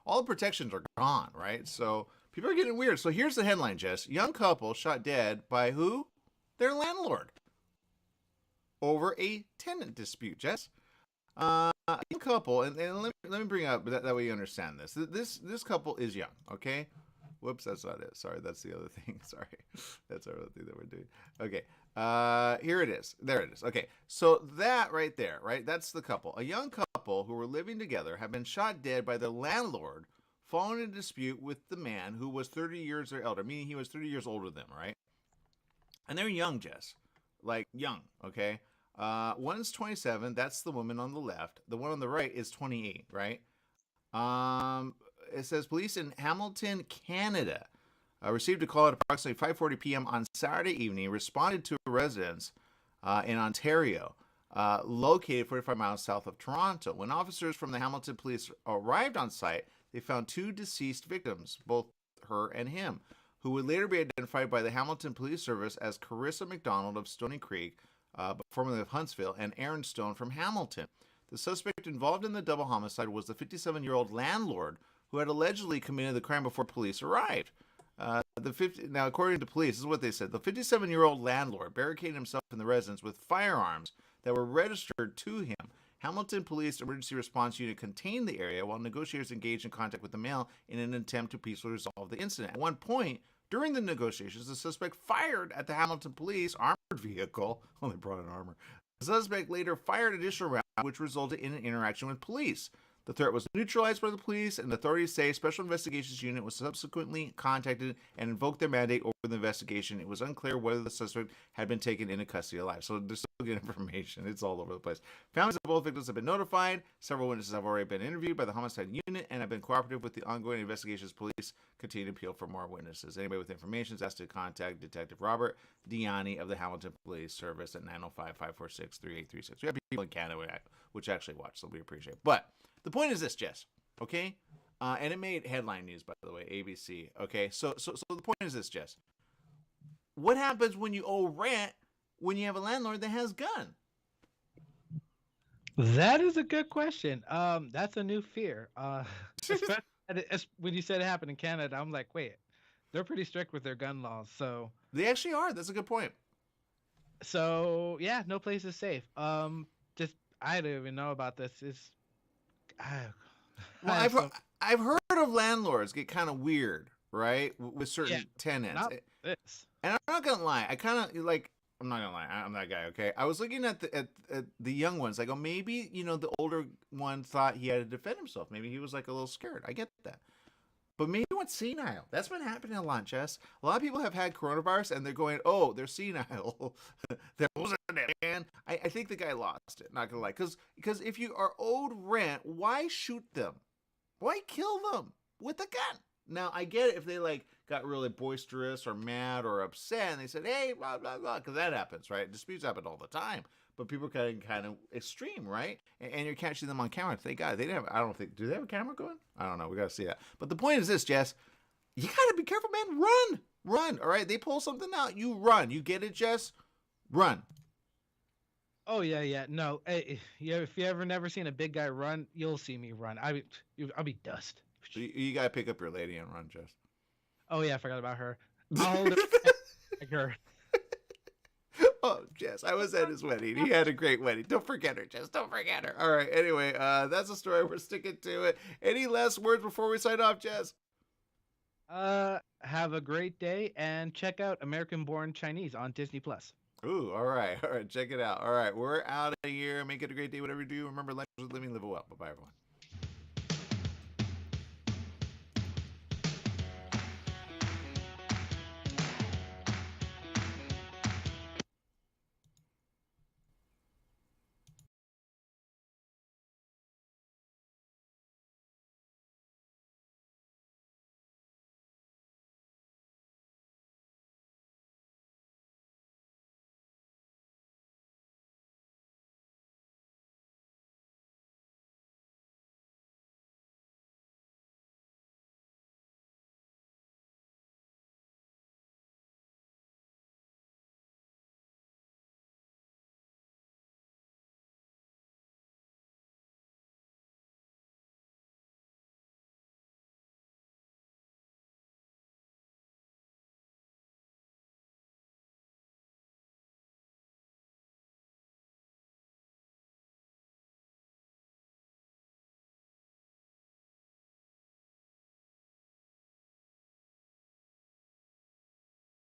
Speaker 2: all the protections are gone, right? So people are getting weird. So here's the headline, Jess. Young couple shot dead by who? Their landlord. Over a tenant dispute, Jess. Young couple, and let me bring up that way you understand this. This couple is young, okay? Whoops, that's not it. Sorry, that's the other thing. Sorry, that's our other thing that we're doing. Okay, here it is. There it is. Okay, so that right there, right? That's the couple. A young couple who were living together have been shot dead by their landlord following a dispute with the man who was 30 years or elder, meaning he was 30 years older than them, right? And they're young, Jess, like young, okay? One's 27. That's the woman on the left. The one on the right is 28, right? It says police in Hamilton, Canada, received a call at approximately 5:40 p.m. on Saturday evening, responded to a residence in Ontario, located 45 miles south of Toronto. When officers from the Hamilton police arrived on site, they found two deceased victims, both her and him, who would later be identified by the Hamilton Police Service as Carissa McDonald of Stony Creek, formerly of Huntsville, and Aaron Stone from Hamilton. The suspect involved in the double homicide was the 57-year-old landlord who had allegedly committed the crime before police arrived. Now, according to police, this is what they said. The 57-year-old landlord barricaded himself in the residence with firearms that were registered to him. Hamilton Police Emergency Response Unit contained the area while negotiators engaged in contact with the male in an attempt to peacefully resolve the incident. At one point, during the negotiations, the suspect fired at the Hamilton Police armored vehicle. Oh, they brought in armor. The suspect later fired additional rounds which resulted in an interaction with police. The threat was neutralized by the police, and authorities say Special Investigations Unit was subsequently contacted and invoked their mandate over the investigation. It was unclear whether the suspect had been taken into custody alive. So there's still good information. It's all over the place. Families of both victims have been notified. Several witnesses have already been interviewed by the homicide unit and have been cooperative with the ongoing investigations. Police continue to appeal for more witnesses. Anybody with information is asked to contact Detective Robert Diani of the Hamilton Police Service at 905-546-3836. We have people in Canada which actually watch, so we appreciate it. But the point is this, Jess, okay? And it made headline news, by the way, ABC, okay? So the point is this, Jess. What happens when you owe rent when you have a landlord that has a gun?
Speaker 3: That is a good question. That's a new fear. Especially when you said it happened in Canada, I'm like, wait, they're pretty strict with their gun laws, so...
Speaker 2: They actually are. That's a good point.
Speaker 3: So, yeah, no place is safe. I don't even know about this.
Speaker 2: I've heard of landlords get kind of weird, right, with certain tenants.
Speaker 3: Not this.
Speaker 2: And I'm not gonna lie, I'm not gonna lie, I'm that guy. Okay, I was looking at the young ones. I go, maybe the older one thought he had to defend himself. Maybe he was like a little scared. I get that. But maybe he went senile. That's been happening a lot, Jess. A lot of people have had coronavirus and they're going, oh, they're senile. There wasn't it, man. I think the guy lost it, not gonna lie. Because if you are owed rent, why shoot them? Why kill them with a gun? Now, I get it if they got really boisterous or mad or upset and they said, hey, blah, blah, blah, because that happens, right? Disputes happen all the time. But people are kind of extreme, right? And you're catching them on camera. Thank God. They didn't have, do they have a camera going? I don't know. We got to see that. But the point is this, Jess. You got to be careful, man. Run. All right? They pull something out. You run. You get it, Jess? Run.
Speaker 3: Oh, yeah. No. If you ever never seen a big guy run, you'll see me run. I'll be dust.
Speaker 2: You got to pick up your lady and run, Jess.
Speaker 3: Oh, yeah. I forgot about her. I'll like her.
Speaker 2: Oh, Jess, I was at his wedding. He had a great wedding. Don't forget her, Jess. Don't forget her. All right. Anyway, that's the story. We're sticking to it. Any last words before we sign off, Jess?
Speaker 3: Have a great day and check out American Born Chinese on Disney+.
Speaker 2: Ooh, all right. Check it out. All right. We're out of here. Make it a great day. Whatever you do. Remember, life is living, live it well. Bye-bye, everyone.